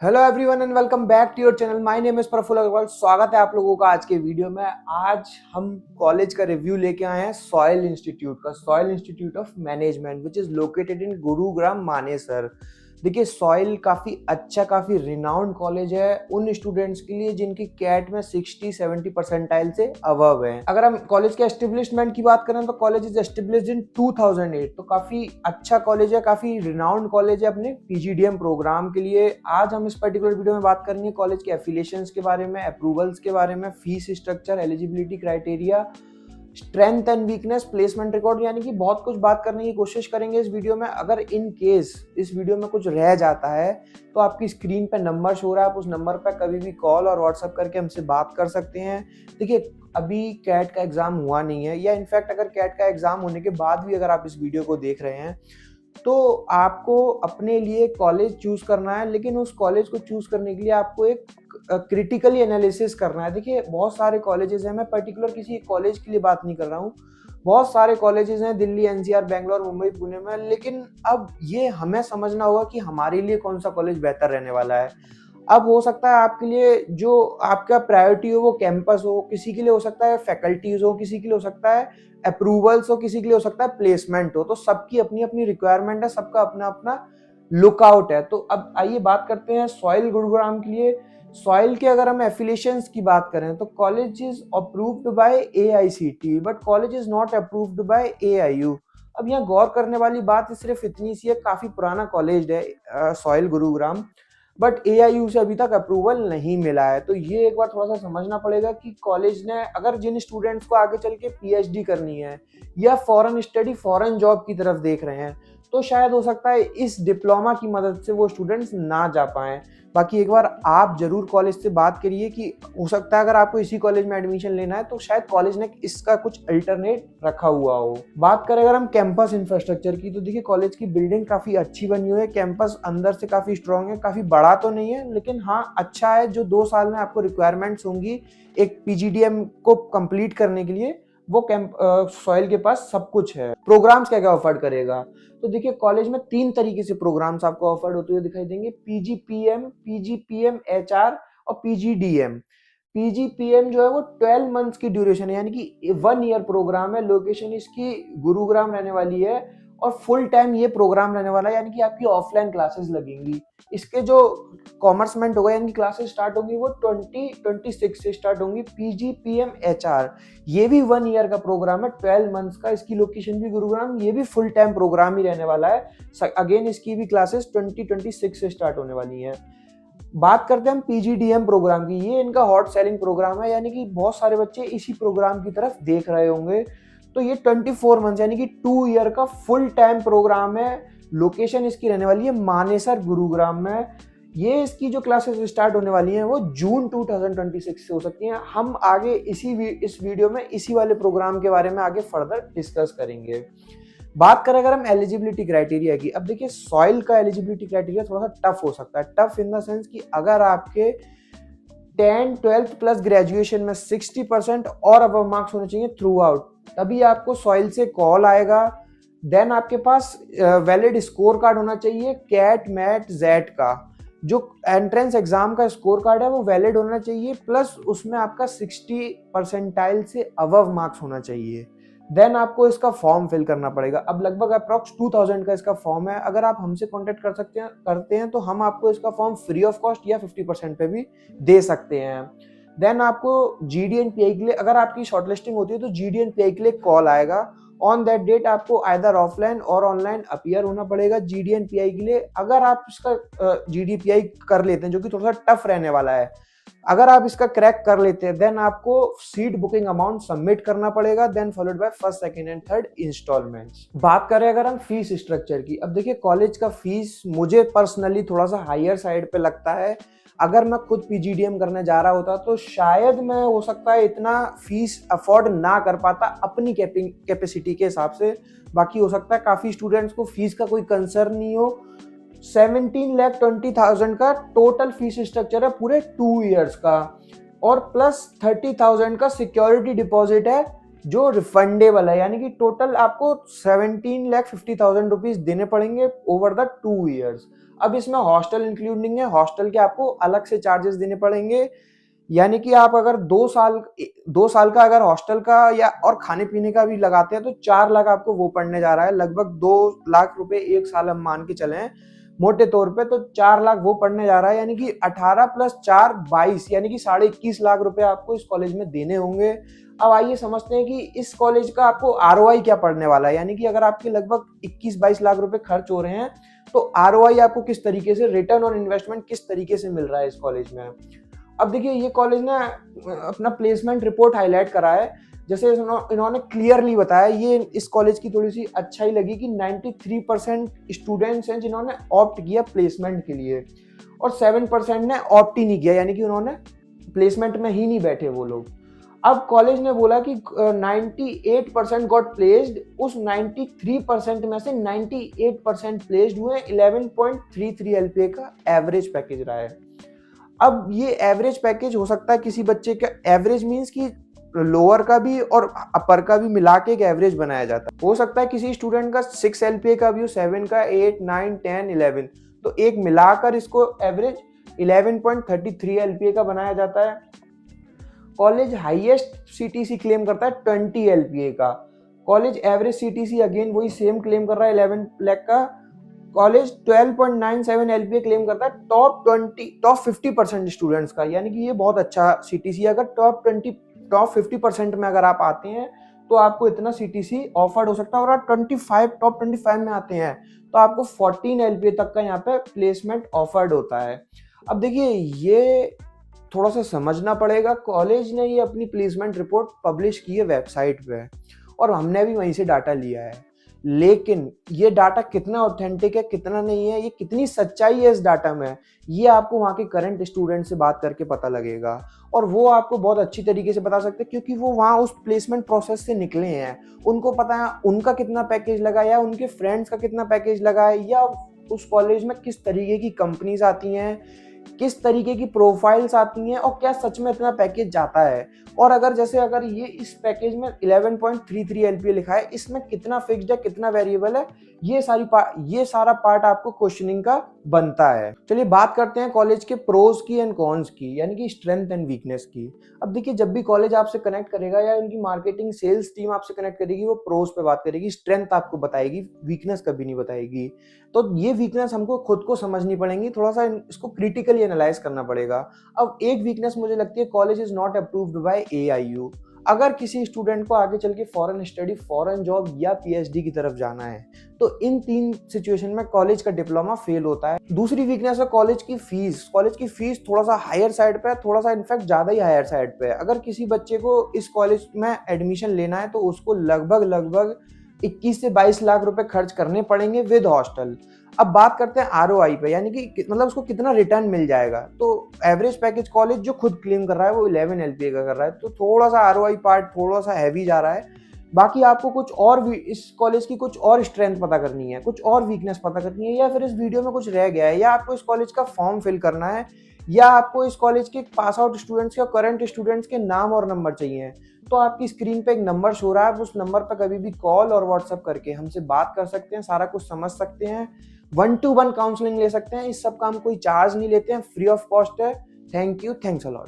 Hello everyone and welcome back to your channel. My name is Prafull Agrawal. स्वागत है आप लोगों का आज के वीडियो में। आज हम कॉलेज का रिव्यू लेके आए हैं सॉइल इंस्टीट्यूट का, soil institute of management which is located in Gurugram Manesar. देखिए, सॉइल काफ़ी अच्छा, काफ़ी रिनाउंड कॉलेज है उन स्टूडेंट्स के लिए जिनकी कैट में 60-70 परसेंटाइल से अबव है। अगर हम कॉलेज के एस्टेब्लिशमेंट की बात करें तो कॉलेज इज एस्टेब्लिश्ड इन 2008, तो काफ़ी अच्छा कॉलेज है, काफ़ी रिनाउंड कॉलेज है अपने पीजीडीएम प्रोग्राम के लिए। आज हम इस पर्टिकुलर वीडियो में बात करेंगे कॉलेज के एफिलिएशंस के बारे में, अप्रूवल्स के बारे में, fees structure, eligibility criteria, strength and weakness, placement record, यानी कि बहुत कुछ बात करने की कोशिश करेंगे इस वीडियो में। अगर इन केस इस वीडियो में कुछ रह जाता है तो आपकी स्क्रीन पे नंबर शो हो रहा है, आप उस नंबर पे कभी भी कॉल और व्हाट्सएप करके हमसे बात कर सकते हैं। देखिए, अभी कैट का एग्जाम हुआ नहीं है, या इनफैक्ट अगर कैट का एग्जाम होने के बाद भी अगर आप इस वीडियो को देख रहे हैं तो आपको अपने लिए कॉलेज चूज करना है, लेकिन उस कॉलेज को चूज करने के लिए आपको एक क्रिटिकली एनालिसिस करना है। देखिए, बहुत सारे कॉलेजेस हैं, मैं पर्टिकुलर किसी कॉलेज के लिए बात नहीं कर रहा हूँ, बहुत सारे कॉलेजेस हैं दिल्ली, एनसीआर, बेंगलोर, मुंबई, पुणे में। लेकिन अब ये हमें समझना होगा कि हमारे लिए कौन सा कॉलेज बेहतर रहने वाला है। अब हो सकता है आपके लिए जो आपका प्रायोरिटी हो वो कैंपस हो, किसी के लिए हो सकता है फैकल्टीज हो, किसी के लिए हो सकता है अप्रूवल्स हो, किसी के लिए हो सकता है प्लेसमेंट हो। तो सबकी अपनी अपनी रिक्वायरमेंट है, सबका अपना अपना लुकआउट है। तो अब आइए बात करते हैं सॉइल गुरुग्राम के लिए। सॉइल के अगर हम एफिलिएशंस की बात करें तो college is approved by AICT but college is not approved by AIU. अब यहाँ गौर करने वाली बात सिर्फ इतनी सी है, काफी पुराना कॉलेज है सॉइल गुरुग्राम, बट एआईयू से अभी तक अप्रूवल नहीं मिला है। तो ये एक बार थोड़ा सा समझना पड़ेगा कि कॉलेज ने अगर जिन स्टूडेंट्स को आगे चल के पीएचडी करनी है या फॉरेन स्टडी, फॉरेन जॉब की तरफ देख रहे हैं, तो शायद हो सकता है इस डिप्लोमा की मदद से वो स्टूडेंट्स ना जा पाएं। बाकी एक बार आप जरूर कॉलेज से बात करिए कि हो सकता है अगर आपको इसी कॉलेज में एडमिशन लेना है तो शायद कॉलेज ने इसका कुछ अल्टरनेट रखा हुआ हो। बात करें अगर हम कैंपस इंफ्रास्ट्रक्चर की, तो देखिए कॉलेज की बिल्डिंग काफी अच्छी बनी हुई है, कैंपस अंदर से काफी स्ट्रॉन्ग है, काफी बड़ा तो नहीं है लेकिन हाँ अच्छा है। जो 2 साल में आपको रिक्वायरमेंट्स होंगी एक पीजीडीएम को कंप्लीट करने के लिए, वो कैंप सॉइल के पास सब कुछ है। प्रोग्राम्स क्या क्या ऑफर करेगा, तो देखिए कॉलेज में 3 तरीके से प्रोग्राम्स आपको ऑफर्ड होते हुए दिखाई देंगे, पीजीपीएम, पीजीपीएम एचआर और पीजीडीएम। पीजीपीएम जो है वो 12 मंथ्स की ड्यूरेशन है, यानी कि 1 ईयर प्रोग्राम है। लोकेशन इसकी गुरुग्राम रहने वाली है और फुल टाइम ये प्रोग्राम रहने वाला है, यानी कि आपकी ऑफलाइन क्लासेस लगेंगी। इसके जो कॉमर्समेंट होगा यानी कि क्लासेस स्टार्ट होंगी वो 2026 से स्टार्ट होंगी। पीजीपीएम एचआर ये भी 1 ईयर का प्रोग्राम है, 12 मंथ्स का। इसकी लोकेशन भी गुरुग्राम, ये भी फुल टाइम प्रोग्राम ही रहने वाला है। अगेन इसकी भी क्लासेस 2026 से स्टार्ट होने वाली हैं। बात करते हैं हम पीजीडीएम प्रोग्राम की, ये इनका हॉट सेलिंग प्रोग्राम है, यानी कि बहुत सारे बच्चे इसी प्रोग्राम की तरफ देख रहे होंगे। तो ये 24 मंथ्स यानी कि 2 ईयर का फुल टाइम प्रोग्राम है। लोकेशन इसकी रहने वाली है मानेसर गुरुग्राम में। ये इसकी जो क्लासेस स्टार्ट होने वाली हैं वो जून 2026 से हो सकती हैं। हम आगे इस वीडियो में इसी वाले प्रोग्राम के बारे में आगे फर्दर डिस्कस करेंगे। बात करें अगर हम एलिजिबिलिटी क्राइटेरिया की, अब देखिए सॉइल का एलिजिबिलिटी क्राइटेरिया थोड़ा सा टफ हो सकता है। टफ इन द सेंस कि अगर आपके 10, 12th प्लस ग्रेजुएशन में 60% और अबव मार्क्स होने चाहिए थ्रू आउट, तभी आपको सॉइल से कॉल आएगा। देन आपके पास वैलिड स्कोर कार्ड होना चाहिए, कैट, मैट, जेट का जो एंट्रेंस एग्जाम का स्कोर कार्ड है वो वैलिड होना चाहिए, प्लस उसमें आपका 60 परसेंटाइल से अबव मार्क्स होना चाहिए। देन आपको इसका फॉर्म फिल करना पड़ेगा। अब लगभग अप्रॉक्स 2000 का इसका फॉर्म है। अगर आप हमसे कांटेक्ट करते हैं तो हम आपको इसका फॉर्म फ्री ऑफ कॉस्ट या 50% पे भी दे सकते हैं। देन आपको जीडीएनपीआई के लिए, अगर आपकी शॉर्टलिस्टिंग होती है तो जीडीएनपीआई के लिए कॉल आएगा। ऑन दैट डेट आपको आइदर ऑफलाइन और ऑनलाइन अपीयर होना पड़ेगा जीडीएनपीआई के लिए। अगर आप इसका जीडीपीआई कर लेते हैं, जो कि थोड़ा सा टफ रहने वाला है, अगर आप इसका क्रैक कर लेते हैं देन आपको सीट बुकिंग अमाउंट सबमिट करना पड़ेगा, then followed by first, second and third installments. बात करें अगर हम फीस स्ट्रक्चर की, अब देखिए कॉलेज का फीस मुझे पर्सनली थोड़ा सा हायर साइड पे लगता है। अगर मैं खुद पीजीडीएम करने जा रहा होता तो शायद मैं हो सकता है इतना फीस अफोर्ड ना कर पाता अपनी कैपेसिटी के हिसाब से। बाकी हो सकता है काफी स्टूडेंट्स को फीस का कोई कंसर्न नहीं हो। 17,20,000 का टोटल फीस स्ट्रक्चर है पूरे 2 इयर्स का, और प्लस 30,000 का सिक्योरिटी डिपॉजिट है जो रिफंडेबल है, यानी कि टोटल आपको 17,50,000 रुपीज देने पड़ेंगे ओवर द 2 इयर्स। अब इसमें हॉस्टल इंक्लूड नहीं है, हॉस्टल के आपको अलग से चार्जेस देने पड़ेंगे। यानी कि आप अगर 2 साल का अगर हॉस्टल का या और खाने पीने का भी लगाते हैं तो 4 लाख आपको वो पड़ने जा रहा है, लगभग 2 लाख रुपए एक साल हम मान के चले मोटे तौर पे, तो 4 लाख वो पड़ने जा रहा है। यानी कि 18 + 4 22, यानी कि 21.5 लाख रुपए आपको इस कॉलेज में देने होंगे। अब आइए समझते हैं कि इस कॉलेज का आपको आरओआई क्या पड़ने वाला है। यानी कि अगर आपके लगभग 21-22 लाख रुपए खर्च हो रहे हैं तो आरओआई आपको किस तरीके से, रिटर्न ऑन इन्वेस्टमेंट किस तरीके से मिल रहा है इस कॉलेज में। अब देखिए ये कॉलेज ने अपना प्लेसमेंट रिपोर्ट हाईलाइट करा है, जैसे इन्होंने क्लियरली बताया, ये इस कॉलेज की थोड़ी सी अच्छाई लगी कि 93% स्टूडेंट्स हैं जिन्होंने ऑप्ट किया प्लेसमेंट के लिए और 7% ने ऑप्ट ही नहीं किया, यानी कि उन्होंने प्लेसमेंट में ही नहीं बैठे वो लोग। अब कॉलेज ने बोला कि 98% गॉट प्लेस्ड, उस 93% में से 98% प्लेस्ड हुए। 11.33 LPA का एवरेज पैकेज रहा है। अब ये एवरेज पैकेज हो सकता है किसी बच्चे का, एवरेज मीन्स कि लोअर का भी और अपर का भी मिला के एक एवरेज बनाया जाता है। हो सकता है किसी स्टूडेंट का 6 LPA का भी हो, 7 का, 8, 9, 10, 11, तो एक मिलाकर इसको एवरेज 11.33 LPA का बनाया जाता है। कॉलेज हाईएस्ट सीटीसी क्लेम करता है 20 LPA का। कॉलेज एवरेज सीटीसी अगेन वही सेम क्लेम कर रहा है 11 लाख का। कॉलेज 12.97 LPA क्लेम करता है टॉप 50% स्टूडेंट्स का, यानी कि ये बहुत अच्छा सीटीसी। अगर टॉप 50% में अगर आप आते हैं तो आपको इतना सीटीसी ऑफर्ड हो सकता है, और आप टॉप 25 में आते हैं तो आपको 14 LPA तक का यहाँ पे प्लेसमेंट ऑफर्ड होता है। अब देखिए ये थोड़ा सा समझना पड़ेगा, कॉलेज ने ये अपनी प्लेसमेंट रिपोर्ट पब्लिश की है वेबसाइट पे और हमने भी वहीं से डाटा लिया है, लेकिन ये डाटा कितना ऑथेंटिक है कितना नहीं है, ये कितनी सच्चाई है इस डाटा में, ये आपको वहाँ के करंट स्टूडेंट से बात करके पता लगेगा। और वो आपको बहुत अच्छी तरीके से बता सकते हैं क्योंकि वो वहाँ उस प्लेसमेंट प्रोसेस से निकले हैं, उनको पता है उनका कितना पैकेज लगा या उनके फ्रेंड्स का कितना पैकेज लगा है, या उस कॉलेज में किस तरीके की कंपनीज आती हैं, किस तरीके की प्रोफाइल्स आती हैं और क्या सच में इतना पैकेज जाता है। और अगर ये इस पैकेज में 11.33 LPA लिखा है, इसमें कितना फिक्स्ड है कितना वेरिएबल है, ये सारा पार्ट आपको क्वेश्चनिंग का बनता है। चलिए बात करते हैं कॉलेज के प्रोज की एंड कॉन्स की, यानी कि स्ट्रेंथ एंड वीकनेस की। अब देखिए जब भी कॉलेज आपसे कनेक्ट करेगा या उनकी मार्केटिंग सेल्स टीम आपसे कनेक्ट करेगी, वो प्रोज पे बात करेगी, स्ट्रेंथ आपको बताएगी, वीकनेस कभी नहीं बताएगी। तो ये वीकनेस हमको खुद को समझनी पड़ेगी, थोड़ा सा इसको क्रिटिकली एनालाइज करना पड़ेगा। अब एक वीकनेस मुझे लगती है, college is not approved by AIU। अगर किसी स्टूडेंट को आगे चल के फॉरेन स्टडी, फॉरेन जॉब या PhD की तरफ जाना है तो इन 3 सिचुएशन में कॉलेज का डिप्लोमा फेल होता है। दूसरी वीकनेस है कॉलेज की फीस। कॉलेज की फीस थोड़ा सा हायर साइड पे है, थोड़ा सा इनफैक्ट ज्यादा ही हायर साइड पे है। अगर किसी बच्चे को इस कॉलेज में एडमिशन लेना है तो उसको लगभग 21 से 22 लाख रुपए खर्च करने पड़ेंगे विद हॉस्टल। अब बात करते हैं आरओआई पे, यानी कि मतलब उसको कितना रिटर्न मिल जाएगा। तो एवरेज पैकेज कॉलेज जो खुद क्लेम कर रहा है वो 11 LPA का कर रहा है, तो थोड़ा सा आरओआई पार्ट थोड़ा सा हैवी जा रहा है। बाकी आपको कुछ और भी इस कॉलेज की कुछ और स्ट्रेंथ पता करनी है, कुछ और वीकनेस पता करनी है, या फिर इस वीडियो में कुछ रह गया है, या आपको इस कॉलेज का फॉर्म फिल करना है, या आपको इस कॉलेज के पास आउट स्टूडेंट्स के, करंट स्टूडेंट्स के नाम और नंबर चाहिए, तो आपकी स्क्रीन पे एक नंबर शो रहा है, आप उस नंबर पर कभी भी कॉल और व्हाट्सएप करके हमसे बात कर सकते हैं, सारा कुछ समझ सकते हैं, 1-to-1 काउंसलिंग ले सकते हैं। इस सब का हम कोई चार्ज नहीं लेते हैं, फ्री ऑफ कॉस्ट है। Thank you, thanks a lot.